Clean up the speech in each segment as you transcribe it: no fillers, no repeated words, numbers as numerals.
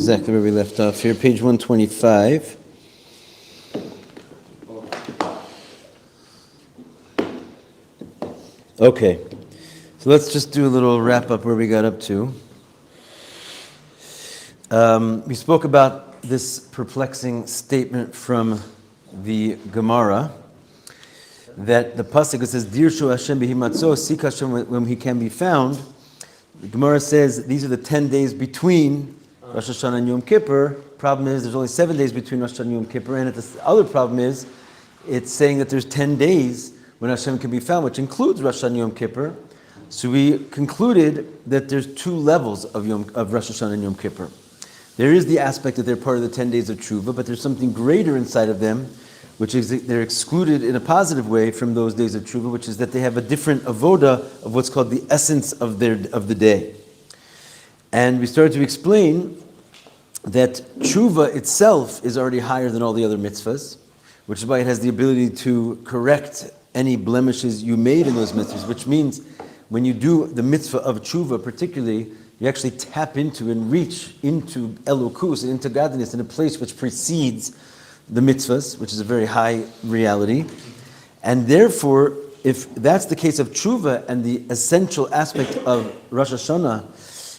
exactly where we left off here, page 125. Okay, so let's just do a little wrap-up where we got up to. We spoke about this perplexing statement from the Gemara, that the pasuk says, Dirshu Hashem behimatzo, seek Hashem when he can be found. The Gemara says these are the 10 days between Rosh Hashanah and Yom Kippur. Problem is there's only 7 days between Rosh Hashanah and Yom Kippur, and the other problem is it's saying that there's 10 days when Hashem can be found, which includes Rosh Hashanah and Yom Kippur. So we concluded that there's two levels of Rosh Hashanah and Yom Kippur. There is the aspect that they're part of the 10 days of Tshuva, but there's something greater inside of them, which is that they're excluded in a positive way from those days of Tshuva, which is that they have a different avoda of what's called the essence of the day. And we started to explain that Tshuva itself is already higher than all the other mitzvahs, which is why it has the ability to correct any blemishes you made in those mitzvahs, which means when you do the mitzvah of Tshuva particularly, you actually tap into and reach into Elokus and into godliness in a place which precedes the mitzvahs, which is a very high reality. And therefore, if that's the case of Tshuva and the essential aspect of Rosh Hashanah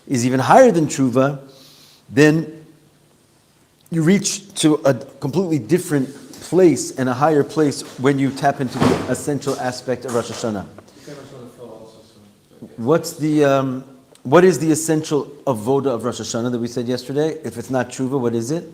is even higher than Tshuva, then you reach to a completely different place and a higher place when you tap into the essential aspect of Rosh Hashanah. What is the essential avoda of Rosh Hashanah that we said yesterday? If it's not Tshuva, what is it?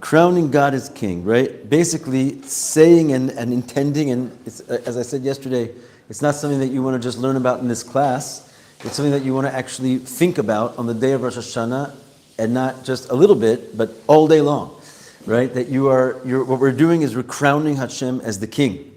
Crowning God as King, right? Basically saying and intending, and it's, as I said yesterday, it's not something that you want to just learn about in this class. It's something that you want to actually think about on the day of Rosh Hashanah, and not just a little bit, but all day long, right? That what we're doing is we're crowning Hashem as the King.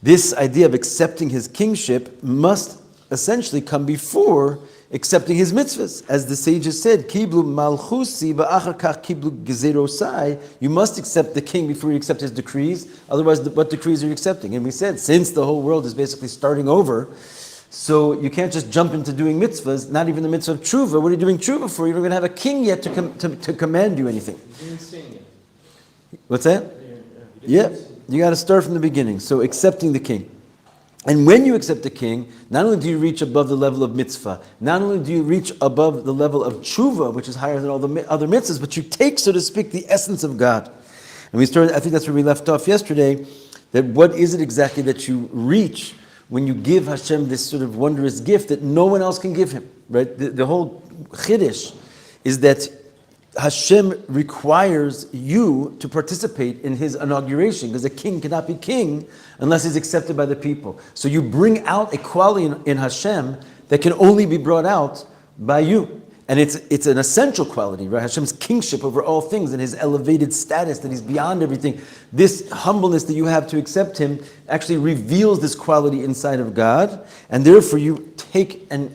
This idea of accepting His kingship must essentially come before accepting His mitzvahs. As the sages said, Kiblu malchusi ba'achar kach kiblu gezerosai. You must accept the king before you accept his decrees. Otherwise, what decrees are you accepting? And we said, since the whole world is basically starting over, so you can't just jump into doing mitzvahs, not even the mitzvah of tshuva. What are you doing tshuva for? You're not going to have a king yet to command you anything. What's that? Yeah, you got to start from the beginning. So accepting the king. And when you accept the king, not only do you reach above the level of mitzvah, not only do you reach above the level of tshuva, which is higher than all the other mitzvahs, but you take, so to speak, the essence of God. And we started, I think that's where we left off yesterday, that what is it exactly that you reach when you give Hashem this sort of wondrous gift that no one else can give Him, right? The whole chiddush is that Hashem requires you to participate in His inauguration, because a king cannot be king unless he's accepted by the people. So you bring out a quality in Hashem that can only be brought out by you. And it's an essential quality, right? Hashem's kingship over all things and His elevated status, that He's beyond everything. This humbleness that you have to accept Him actually reveals this quality inside of God, and therefore you take and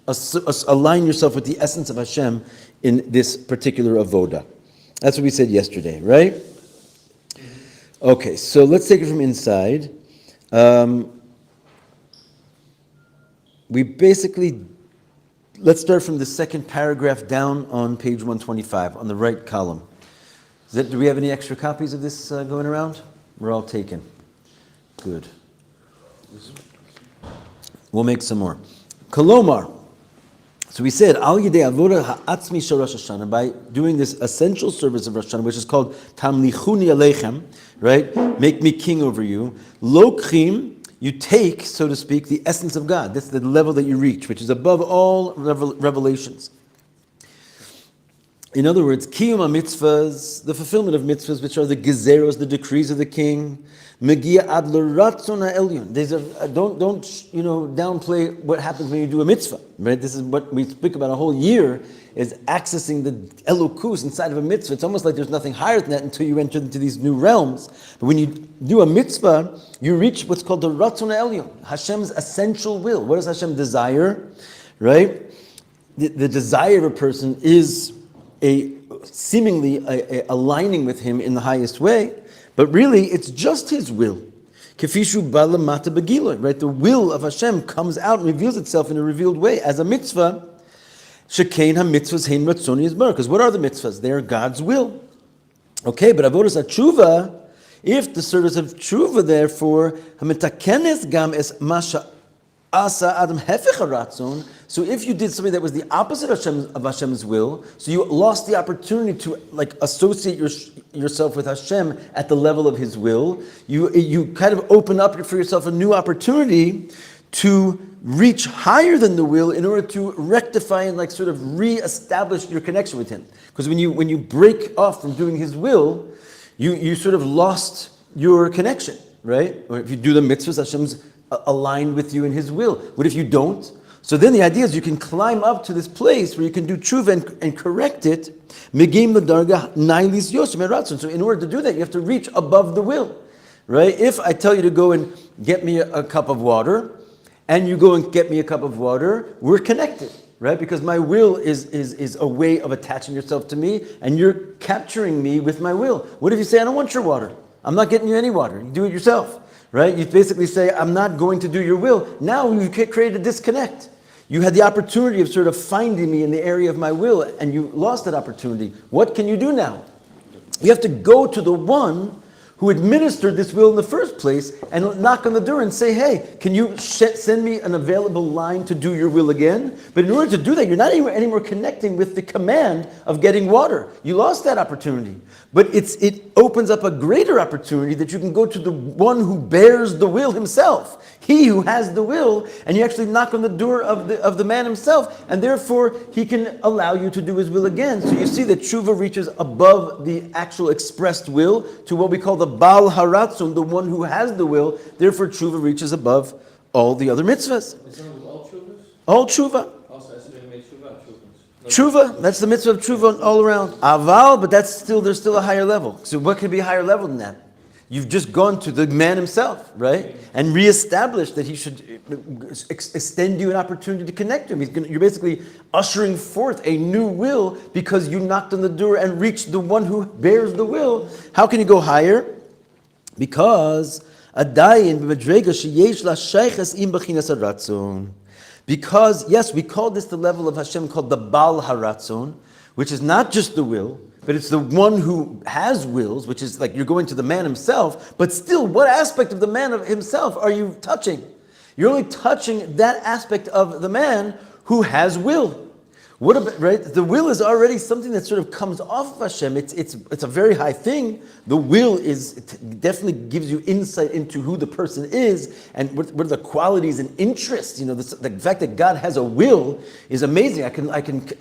align yourself with the essence of Hashem in this particular avoda. That's what we said yesterday, right? Okay, so let's take it from inside. Let's start from the second paragraph down on page 125, on the right column. Do we have any extra copies of this going around? We're all taken. Good. We'll make some more. Kolomar. So we said, Al Yidei Avoda Ha'atzmi Shel Rosh Hashanah, by doing this essential service of Rosh Hashanah, which is called Tamlichuni Aleichem, right? Make me king over you. Lokchim, you take, so to speak, the essence of God. That's the level that you reach, which is above all revelations. In other words, Kiyum HaMitzvahs, the fulfillment of mitzvahs, which are the gezeros, the decrees of the king. Megia ad l'ratzon ha'elyon. Don't downplay what happens when you do a mitzvah. Right? This is what we speak about a whole year, is accessing the elokus inside of a mitzvah. It's almost like there's nothing higher than that until you enter into these new realms. But when you do a mitzvah, you reach what's called the ratzon ha'elyon, Hashem's essential will. What does Hashem desire? Right? The desire of a person is seemingly aligning with Him in the highest way. But really, it's just His will. Kefishu balamata begiloi, right? The will of Hashem comes out and reveals itself in a revealed way as a mitzvah. Shekain ha-mitzvahs hein ratzoni yizbarach. Because what are the mitzvahs? They are God's will. Okay, but avodas tshuva, if the service of tshuva, therefore, hamitakenes gam es masha asa adam hefech haratzon. So if you did something that was the opposite of Hashem's will, so you lost the opportunity to associate yourself with Hashem at the level of His will. You kind of open up for yourself a new opportunity to reach higher than the will in order to rectify and sort of re-establish your connection with Him. Because when you break off from doing His will, you sort of lost your connection, right? Or if you do the mitzvahs, Hashem's aligned with you in His will. What if you don't? So then the idea is you can climb up to this place where you can do tshuva and correct it. So in order to do that, you have to reach above the will, right? If I tell you to go and get me a cup of water, and you go and get me a cup of water, we're connected, right? Because my will is a way of attaching yourself to me, and you're capturing me with my will. What if you say, I don't want your water. I'm not getting you any water. You do it yourself, right? You basically say, I'm not going to do your will. Now you create a disconnect. You had the opportunity of sort of finding me in the area of my will, and you lost that opportunity. What can you do now? You have to go to the one who administered this will in the first place and knock on the door and say, hey, can you send me an available line to do your will again? But in order to do that, you're not anymore connecting with the command of getting water. You lost that opportunity. But it opens up a greater opportunity that you can go to the one who bears the will himself. He who has the will, and you actually knock on the door of the man himself, and therefore he can allow you to do his will again. So you see that tshuva reaches above the actual expressed will to what we call the Baal Haratzon, the one who has the will. Therefore tshuva reaches above all the other mitzvahs. Is it all tshuvas? All tshuva. Also, I said made tshuva, Tshuva, that's the mitzvah of tshuva all around. Aval, but there's still a higher level. So what could be a higher level than that? You've just gone to the man himself, right? And reestablished that he should extend you an opportunity to connect to him. You're basically ushering forth a new will because you knocked on the door and reached the one who bears the will. How can you go higher? Because because, yes, we call this the level of Hashem called the Baal Haratzon, which is not just the will, but it's the one who has wills, which is like you're going to the man himself, but still, what aspect of the man of himself are you touching? You're only touching that aspect of the man who has will. What about, right? The will is already something that sort of comes off of Hashem. It's a very high thing. The will definitely gives you insight into who the person is and what are the qualities and interests. You know, the fact that God has a will is amazing. I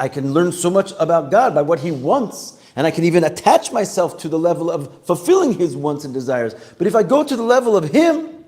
can learn so much about God by what He wants, and I can even attach myself to the level of fulfilling His wants and desires. But if I go to the level of Him,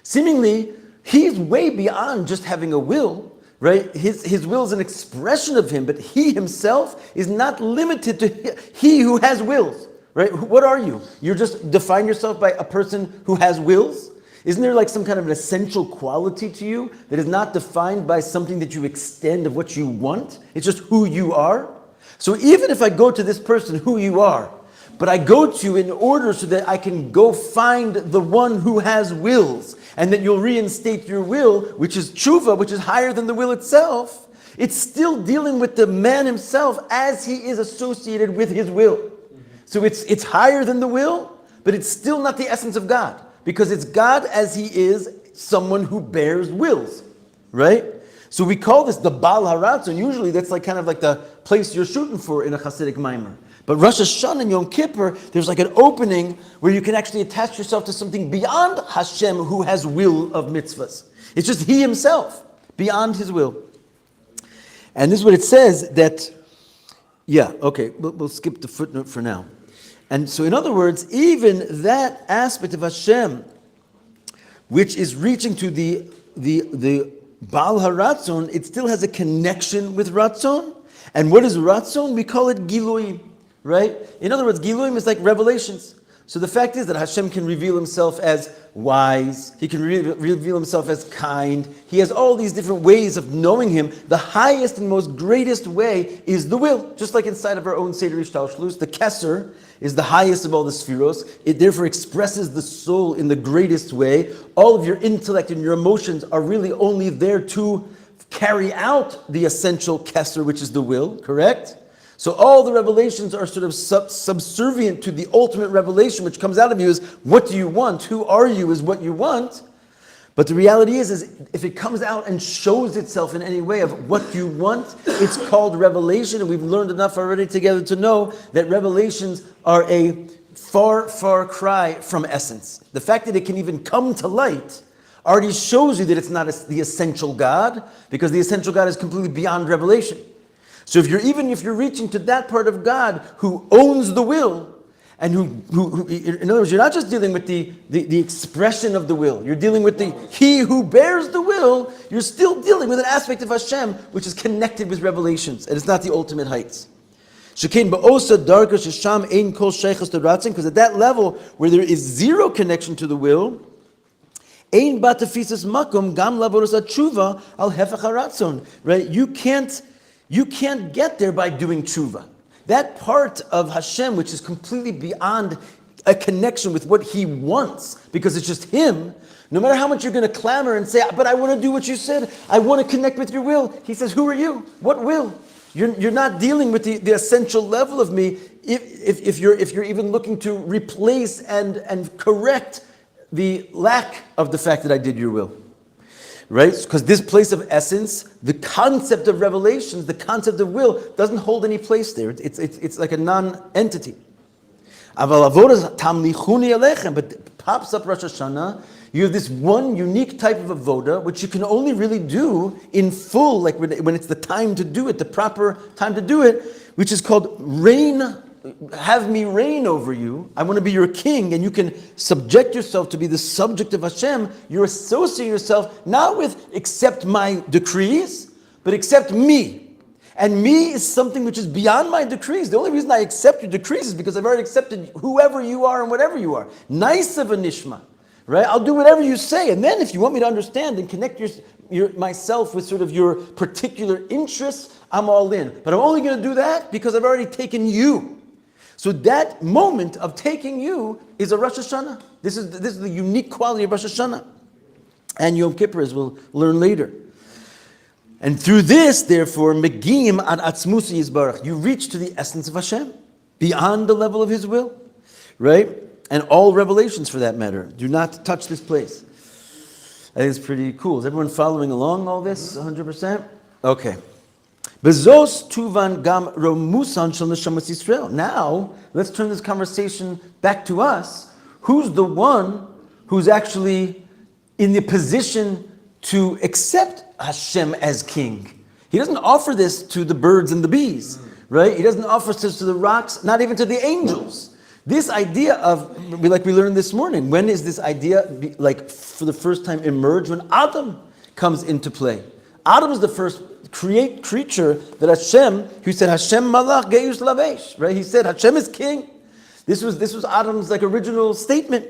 seemingly He's way beyond just having a will. Right? His will is an expression of Him, but He Himself is not limited to He who has wills. Right? What are you? You're just define yourself by a person who has wills? Isn't there like some kind of an essential quality to you that is not defined by something that you extend of what you want? It's just who you are. So even if I go to this person who you are, but I go to you in order so that I can go find the one who has wills, and that you'll reinstate your will, which is tshuva, which is higher than the will itself, it's still dealing with the man himself as he is associated with his will. Mm-hmm. So it's higher than the will, but it's still not the essence of God, because it's God as He is someone who bears wills, right? So we call this the Baal Haratzon, and usually that's like kind of like the place you're shooting for in a Hasidic mimer. But Rosh Hashanah and Yom Kippur, there's like an opening where you can actually attach yourself to something beyond Hashem who has will of mitzvahs. It's just He Himself, beyond His will. And this is what it says that, we'll skip the footnote for now. And so in other words, even that aspect of Hashem, which is reaching to the Baal Haratzon, it still has a connection with Ratzon. And what is Ratzon? We call it Giluim. Right? In other words, Giluim is like revelations. So the fact is that Hashem can reveal Himself as wise. He can reveal Himself as kind. He has all these different ways of knowing Him. The highest and most greatest way is the will. Just like inside of our own Seder Ishtalshlus, the Keser is the highest of all the Spheros. It therefore expresses the soul in the greatest way. All of your intellect and your emotions are really only there to carry out the essential Kesser, which is the will, correct? So all the revelations are sort of subservient to the ultimate revelation, which comes out of you is, what do you want? Who are you is what you want. But the reality is if it comes out and shows itself in any way of what you want, it's called revelation. And we've learned enough already together to know that revelations are a far, far cry from essence. The fact that it can even come to light already shows you that it's not the essential God, because the essential God is completely beyond revelation. So if you're reaching to that part of God who owns the will, and who in other words, you're not just dealing with the expression of the will, you're dealing with he who bears the will, you're still dealing with an aspect of Hashem which is connected with revelations, and it's not the ultimate heights. Because at that level where there is zero connection to the will, right? You can't get there by doing tshuva. That part of Hashem, which is completely beyond a connection with what He wants, because it's just Him, no matter how much you're going to clamor and say, but I want to do what you said, I want to connect with your will. He says, who are you? What will? You're not dealing with the essential level of me if you're even looking to replace and correct the lack of the fact that I did your will. Right? Because this place of essence, the concept of revelations, the concept of will, doesn't hold any place there. It's like a non-entity. But pops up Rosh Hashanah, you have this one unique type of avoda, which you can only really do in full, like when it's the time to do it, the proper time to do it, which is called reign. Have me reign over you. I want to be your king, and you can subject yourself to be the subject of Hashem. You're associating yourself not with accept my decrees, but accept me. And me is something which is beyond my decrees. The only reason I accept your decrees is because I've already accepted whoever you are and whatever you are. Nice of a nishma, right? I'll do whatever you say, and then if you want me to understand and connect myself with sort of your particular interests, I'm all in. But I'm only going to do that because I've already taken you. So that moment of taking you is a Rosh Hashanah. This is the unique quality of Rosh Hashanah. And Yom Kippur, as we'll learn later. And through this, therefore, Megim ad Atzmusi Yisbarach, you reach to the essence of Hashem, beyond the level of His will, right? And all revelations, for that matter, do not touch this place. I think it's pretty cool. Is everyone following along all this 100%? Okay. Bezos tuvan gam romusan shel neshamas Yisrael. Now, let's turn this conversation back to us. Who's the one who's actually in the position to accept Hashem as king? He doesn't offer this to the birds and the bees, right? He doesn't offer this to the rocks, not even to the angels. This idea of, like we learned this morning, when is this idea, like for the first time emerge? When Adam comes into play. Adam is the first creature that Hashem, who said Hashem malach geius lavesh, right? He said Hashem is king. This was Adam's like original statement.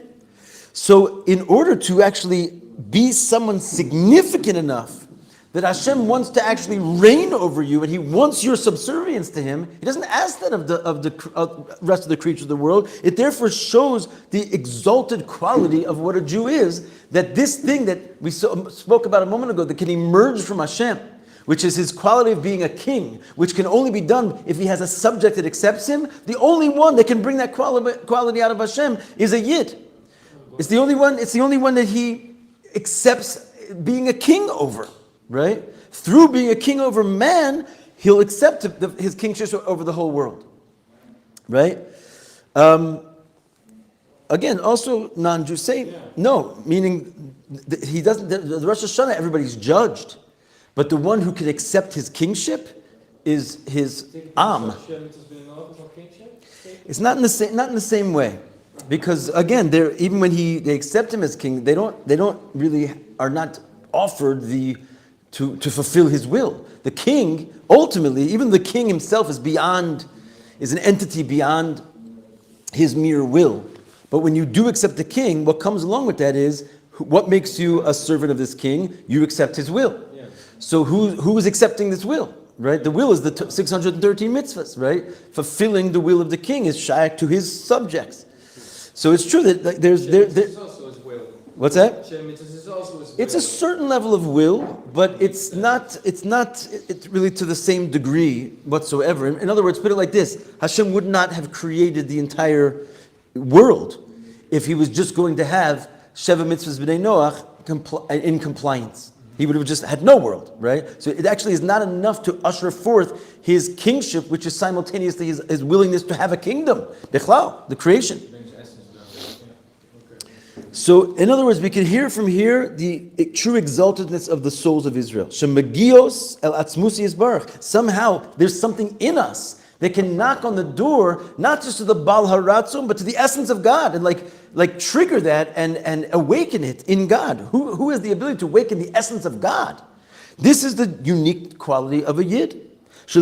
So in order to actually be someone significant enough that Hashem wants to actually reign over you and He wants your subservience to Him, He doesn't ask that of the rest of the creatures of the world. It therefore shows the exalted quality of what a Jew is, that this thing that we spoke about a moment ago that can emerge from Hashem, which is His quality of being a king, which can only be done if he has a subject that accepts him. The only one that can bring that quality out of Hashem is a Yid. It's the only one that he accepts being a king over, right? Through being a king over man, he'll accept his kingship over the whole world, right? Again, also non-Jews say no, meaning he doesn't. The Rosh Hashanah, everybody's judged. But the one who can accept his kingship is his Am. It's not in the same way, because again, even when they accept him as king, they are not offered to fulfill his will. The king, ultimately, even the king himself is an entity beyond his mere will. But when you do accept the king, what comes along with that is, what makes you a servant of this king? You accept his will. Yeah. So who is accepting this will? Right? The will is the 613 mitzvahs, right? Fulfilling the will of the king is shaykh to his subjects. So it's true that there's also his will. What's that? Shem mitzvahs is also a It's a certain level of will, but it's not really to the same degree whatsoever. In other words, put it like this: Hashem would not have created the entire world if he was just going to have Sheva mitzvahs b'nei Noach in compliance. He would have just had no world, right? So it actually is not enough to usher forth his kingship, which is simultaneously his willingness to have a kingdom, the creation. So, in other words, we can hear from here the true exaltedness of the souls of Israel. Shemagios el atzmusi yisbarach. Somehow, there's something in us that can knock on the door, not just to the Baal Haratzum, but to the essence of God, and like trigger that and awaken it in God. Who has the ability to awaken the essence of God? This is the unique quality of a Yid. That's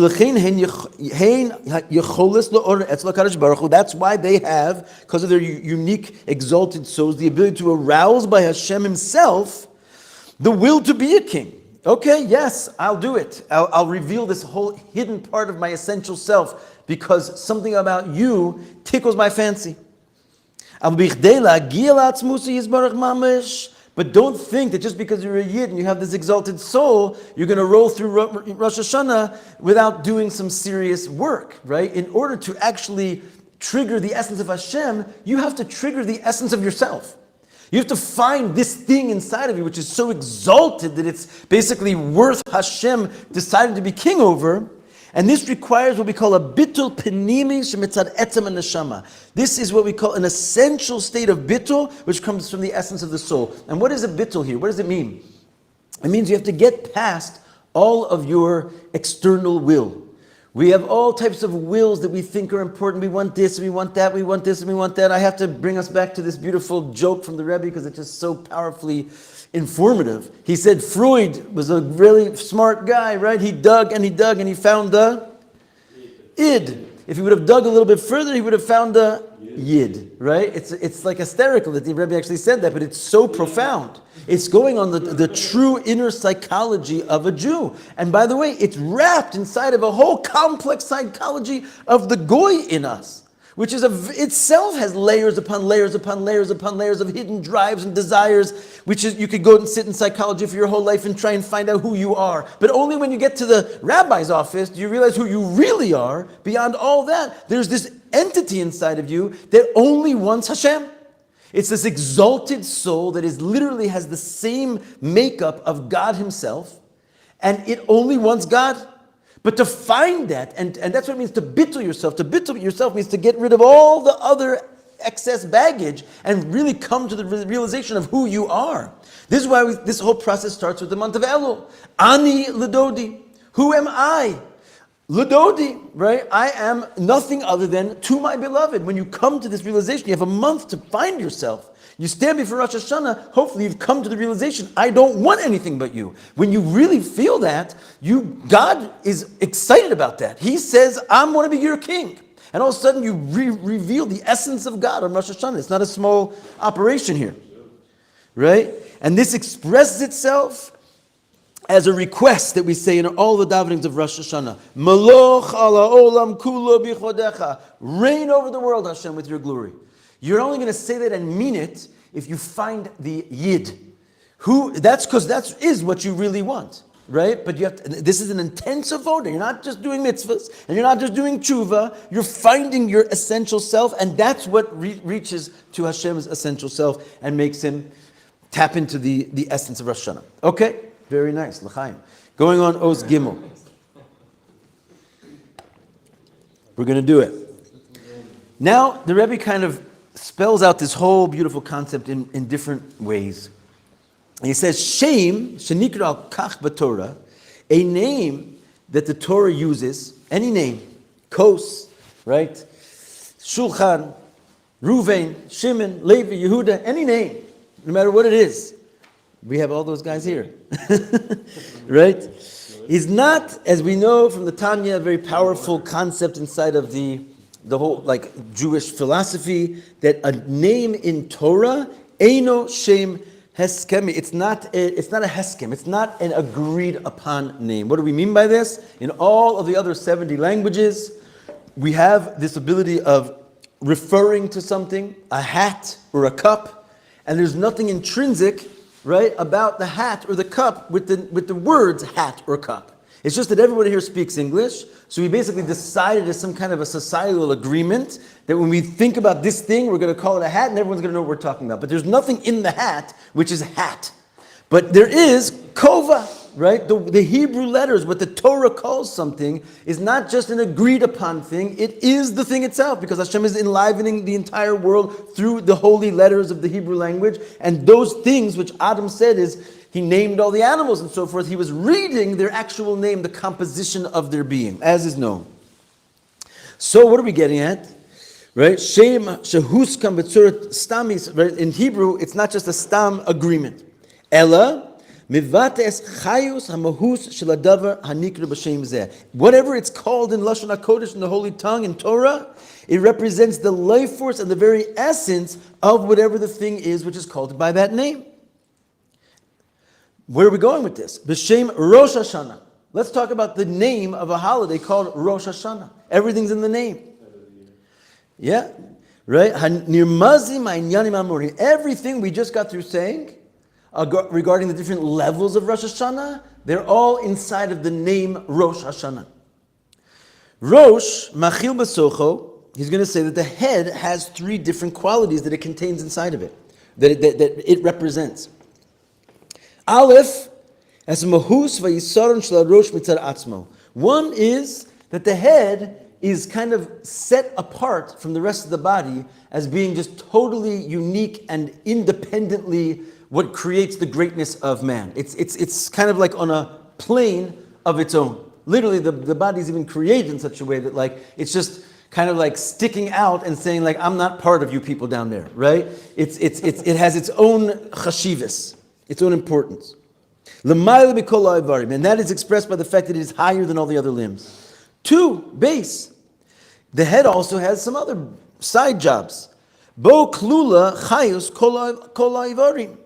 why they have, because of their unique exalted souls, the ability to arouse by Hashem himself the will to be a king. Okay, yes, I'll do it. I'll reveal this whole hidden part of my essential self because something about you tickles my fancy. But don't think that just because you're a Yid and you have this exalted soul, you're going to roll through Rosh Hashanah without doing some serious work, right? In order to actually trigger the essence of Hashem, you have to trigger the essence of yourself. You have to find this thing inside of you which is so exalted that it's basically worth Hashem deciding to be king over. And this requires what we call a bittul penimi shemitzad etzem neshama. This is what we call an essential state of bittul, which comes from the essence of the soul. And what is a bittul here? What does it mean? It means you have to get past all of your external will. We have all types of wills that we think are important. We want this, we want that, we want this, and we want that. I have to bring us back to this beautiful joke from the Rebbe because it's just so powerfully informative. He said Freud was a really smart guy, right? He dug and he found the id. If he would have dug a little bit further, he would have found the yid, right? It's like hysterical that the Rebbe actually said that, but it's so profound. It's going on the true inner psychology of a Jew. And by the way, it's wrapped inside of a whole complex psychology of the goy in us, which is itself has layers upon layers upon layers upon layers of hidden drives and desires, which is, you could go and sit in psychology for your whole life and try and find out who you are. But only when you get to the rabbi's office do you realize who you really are. Beyond all that, there's this entity inside of you that only wants Hashem. It's this exalted soul that literally has the same makeup of God himself, and it only wants God. But to find that, and that's what it means to bittul yourself. To bittul yourself means to get rid of all the other excess baggage and really come to the realization of who you are. This is why this whole process starts with the month of Elul. Ani Ladodi. Who am I? Ladodi, right? I am nothing other than to my beloved. When you come to this realization, you have a month to find yourself. You stand before Rosh Hashanah, hopefully you've come to the realization, I don't want anything but you. When you really feel that, God is excited about that. He says, I want to be your king. And all of a sudden you reveal the essence of God on Rosh Hashanah. It's not a small operation here, right? And this expresses itself as a request that we say in all the davenings of Rosh Hashanah. Maloch ala olam kulo bichodecha. Reign over the world, Hashem, with your glory. You're only going to say that and mean it if you find the Yid. That's because that is what you really want, right? But this is an intensive voda. You're not just doing mitzvahs, and you're not just doing tshuva. You're finding your essential self, and that's what reaches to Hashem's essential self and makes him tap into the essence of Rosh Hashanah. Okay, very nice, l'chaim. Going on Oz Gimel. We're going to do it. Now, the Rebbe kind of spells out this whole beautiful concept in different ways. And he says, Shem, shenikra al kach b'Torah, a name that the Torah uses, any name, Kos, right? Shulchan, Ruvain, Shimon, Levi, Yehuda, any name, no matter what it is. We have all those guys here, right? Is not, as we know from the Tanya, a very powerful concept inside of the whole Jewish philosophy, that a name in Torah, Eino Shem Heskemi. It's not a Heskem. It's not an agreed upon name. What do we mean by this? In all of the other 70 languages, we have this ability of referring to something, a hat or a cup, And there's nothing intrinsic, right, about the hat or the cup with the words hat or cup. It's just that everybody here speaks English, so we basically decided as some kind of a societal agreement that when we think about this thing, we're going to call it a hat, and everyone's going to know what we're talking about. But there's nothing in the hat which is hat. But there is kova, right? The Hebrew letters, what the Torah calls something, is not just an agreed upon thing, it is the thing itself, because Hashem is enlivening the entire world through the holy letters of the Hebrew language, and those things which Adam said is, he named all the animals and so forth, he was reading their actual name, the composition of their being, as is known. So what are we getting at? Right? Shem shehuskam b'tzurat stamis, right? In Hebrew, it's not just a stam agreement. Ella, mivates chayus hamahus sheladavar hanikra b'shem zeh. Whatever it's called in Lashon HaKodesh, in the Holy Tongue, in Torah, it represents the life force and the very essence of whatever the thing is which is called by that name. Where are we going with this? B'shem Rosh Hashanah. Let's talk about the name of a holiday called Rosh Hashanah. Everything's in the name. Yeah, right? Everything we just got through saying regarding the different levels of Rosh Hashanah, they're all inside of the name Rosh Hashanah. Rosh, Machil Basocho, he's going to say that the head has three different qualities that it contains inside of it, that it represents. Aleph, as mahus vayisaron shel rosh mitzad atzmo. One is that the head is kind of set apart from the rest of the body as being just totally unique and independently what creates the greatness of man. It's kind of like on a plane of its own. Literally, the body is even created in such a way that like it's just kind of like sticking out and saying like, I'm not part of you people down there, right? It has its own chashivas, its own importance. And that is expressed by the fact that it is higher than all the other limbs. 2, base. The head also has some other side jobs. Bo klula chayus kol ha'avarim.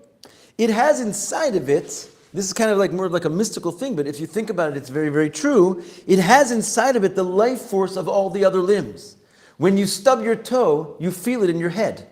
It has inside of it, this is kind of like more like a mystical thing, but if you think about it, it's very, very true. It has inside of it the life force of all the other limbs. When you stub your toe, you feel it in your head,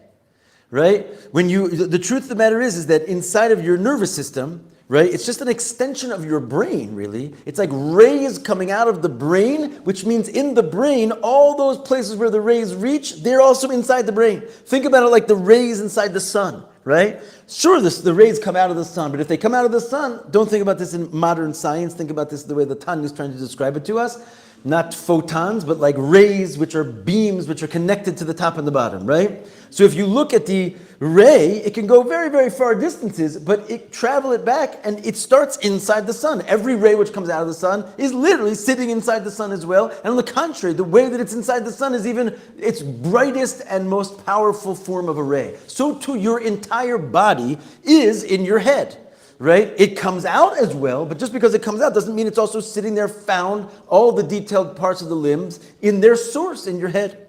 right? The truth of the matter is that inside of your nervous system, right, it's just an extension of your brain, really. It's like rays coming out of the brain, which means in the brain, all those places where the rays reach, they're also inside the brain. Think about it like the rays inside the sun, right? Sure, the rays come out of the sun, but if they come out of the sun, don't think about this in modern science. Think about this the way the Tanya is trying to describe it to us. Not photons, but like rays, which are beams, which are connected to the top and the bottom, right? So if you look at the ray, it can go very, very far distances, but travel it back, and it starts inside the sun. Every ray which comes out of the sun is literally sitting inside the sun as well. And on the contrary, the way that it's inside the sun is even its brightest and most powerful form of a ray. So too, your entire body is in your head. Right? It comes out as well, but just because it comes out doesn't mean it's also sitting there found, all the detailed parts of the limbs, in their source in your head.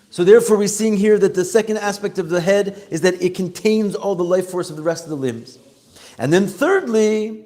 So therefore we're seeing here that the second aspect of the head is that it contains all the life force of the rest of the limbs. And then thirdly,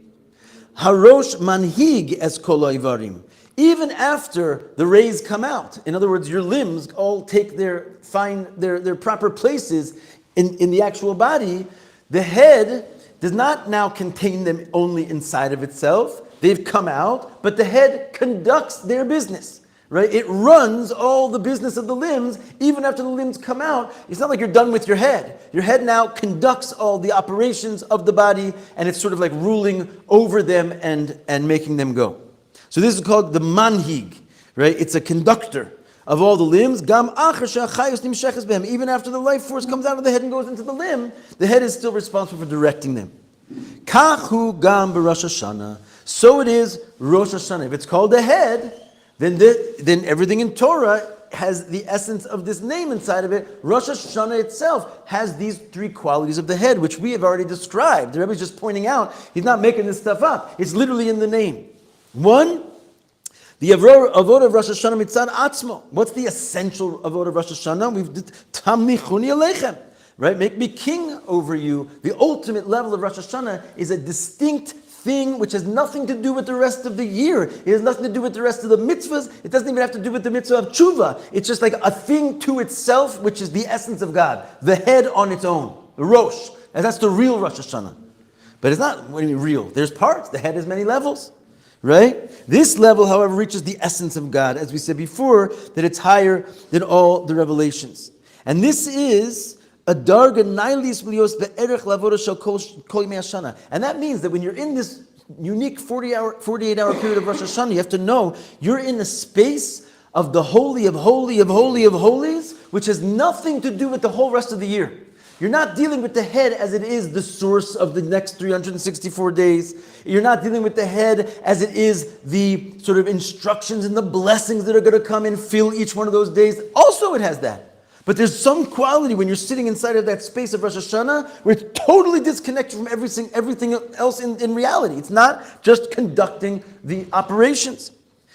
Harosh manhig es kol ha'avarim. Even after the rays come out, in other words, your limbs all find their proper places in the actual body, the head does not now contain them only inside of itself. They've come out, but the head conducts their business, right? It runs all the business of the limbs, even after the limbs come out. It's not like you're done with your head. Your head now conducts all the operations of the body, and it's sort of like ruling over them and making them go. So this is called the manhig, right? It's a conductor of all the limbs. Even after the life force comes out of the head and goes into the limb, the head is still responsible for directing them. Kachu gam b'Rosh Hashanah. So it is Rosh Hashanah. If it's called the head, then everything in Torah has the essence of this name inside of it. Rosh Hashanah itself has these three qualities of the head, which we have already described. The Rebbe is just pointing out, he's not making this stuff up. It's literally in the name. 1, the avodah of Rosh Hashanah mitzad atzmo. What's the essential avodah of Rosh Hashanah? Tamnichuni aleichem, right? Make me king over you. The ultimate level of Rosh Hashanah is a distinct thing which has nothing to do with the rest of the year. It has nothing to do with the rest of the mitzvahs. It doesn't even have to do with the mitzvah of tshuva. It's just like a thing to itself, which is the essence of God. The head on its own. the Rosh. And that's the real Rosh Hashanah. But it's not real. There's parts. The head has many levels. Right? This level, however, reaches the essence of God, as we said before, that it's higher than all the revelations. And this is a darga nailis blios be'erech lavoda shel kol yemei Hashana. And that means that when you're in this unique 48-hour period of Rosh Hashanah, you have to know you're in a space of the holy of holy of holy of holies, which has nothing to do with the whole rest of the year. You're not dealing with the head as it is the source of the next 364 days. You're not dealing with the head as it is the sort of instructions and the blessings that are going to come and fill each one of those days. Also, it has that. But there's some quality when you're sitting inside of that space of Rosh Hashanah where it's totally disconnected from everything else in reality. It's not just conducting the operations.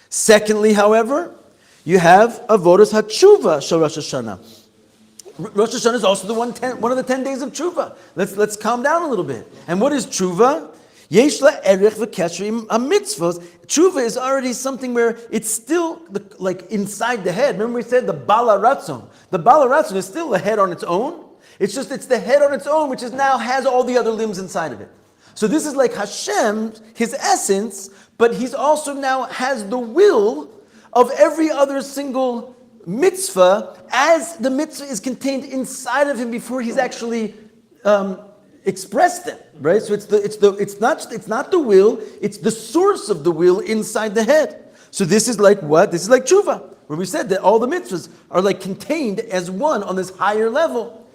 Secondly, however, you have Avodas HaTshuva Shel Rosh Hashanah. Rosh Hashanah is also one of the 10 days of tshuva. Let's calm down a little bit. And what is tshuva? Yesh la erech v'kesher mitzvos. Tshuva is already something where it's still like inside the head. Remember we said the bala ratzon. The bala ratzon is still the head on its own. It's the head on its own, which is now has all the other limbs inside of it. So this is like Hashem, his essence, but he's also now has the will of every other single mitzvah, as the mitzvah is contained inside of him before he's actually expressed them, right? So it's not the will, it's the source of the will inside the head. So this is like what? This is like tshuva, where we said that all the mitzvahs are like contained as one on this higher level.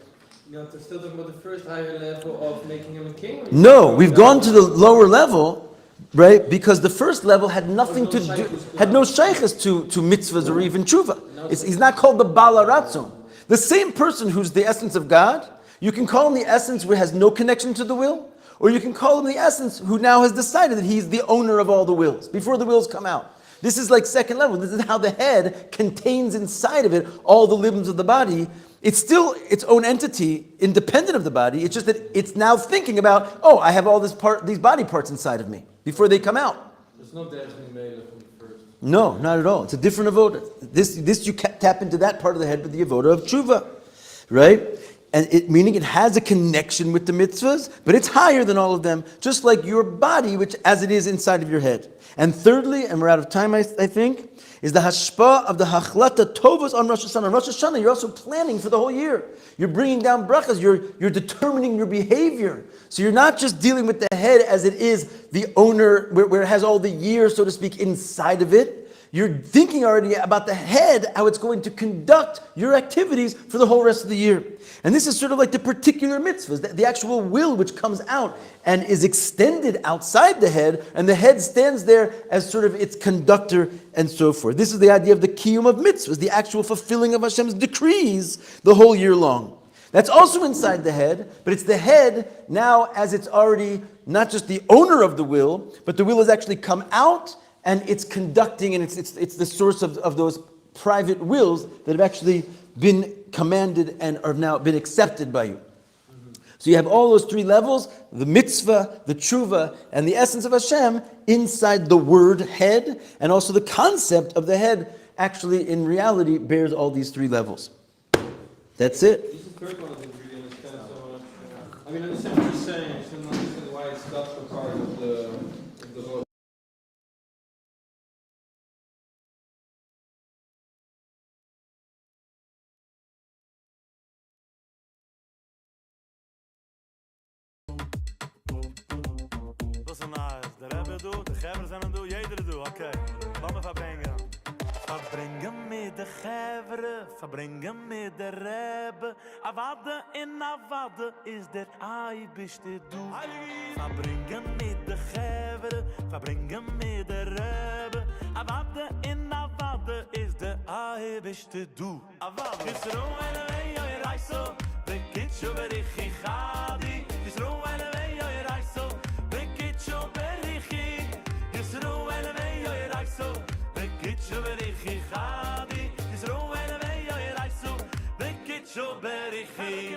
You're still talking about the first higher level of making him a king? No, we've gone to the lower level. Right, because the first level had nothing to do, had no shaykhs to mitzvahs or even tshuva. He's not called the bala ratzon. The same person who's the essence of God, you can call him the essence who has no connection to the will, or you can call him the essence who now has decided that he's the owner of all the wills before the wills come out. This is like second level. This is how the head contains inside of it all the limbs of the body. It's still its own entity, independent of the body. It's just that it's now thinking about, oh, I have all these body parts inside of me before they come out. There's no dancing made from the first. No, not at all. It's a different avoda. This you tap into that part of the head with the avoda of tshuva, right? And meaning it has a connection with the mitzvahs, but it's higher than all of them, just like your body, which as it is inside of your head. And thirdly, and we're out of time, I think, is the hashpa of the hachlata tovos on Rosh Hashanah. On Rosh Hashanah, you're also planning for the whole year. You're bringing down brachas. You're determining your behavior. So you're not just dealing with the head as it is the owner, where it has all the year, so to speak, inside of it. You're thinking already about the head, how it's going to conduct your activities for the whole rest of the year. And this is sort of like the particular mitzvahs, the actual will which comes out and is extended outside the head, and the head stands there as sort of its conductor and so forth. This is the idea of the kiyum of mitzvahs, the actual fulfilling of Hashem's decrees the whole year long. That's also inside the head, but it's the head now as it's already not just the owner of the will, but the will has actually come out and it's conducting, and it's the source of those private wills that have actually been commanded and have now been accepted by you. So you have all those three levels, the mitzvah, the tshuva, and the essence of Hashem inside the word head, and also the concept of the head actually in reality bears all these three levels. That's it. This is the third one I didn't really understand so much. I mean, I understand what you're saying, I just don't understand why it's not the part of the vote. De Rebbe doet, de Geber zijn aan doen, jeder doet, oké. Laat me verbrengen. Verbrengen met de Geber, verbrengen met de Rebbe. Avade in Avade is der Eibischte doel. Verbrengen met de Geber, verbrengen met de Rebbe. Avade in Avade is der Eibischte doel. Avade. Yisro elevei oi reiso, de kitsho berichi chadi. Yisro elevei oi reiso, de kitsho berichi. Yisro elevei oi reiso, de kitsho berichi chadi. Yisro elevei oi reiso, de kitsho berichi.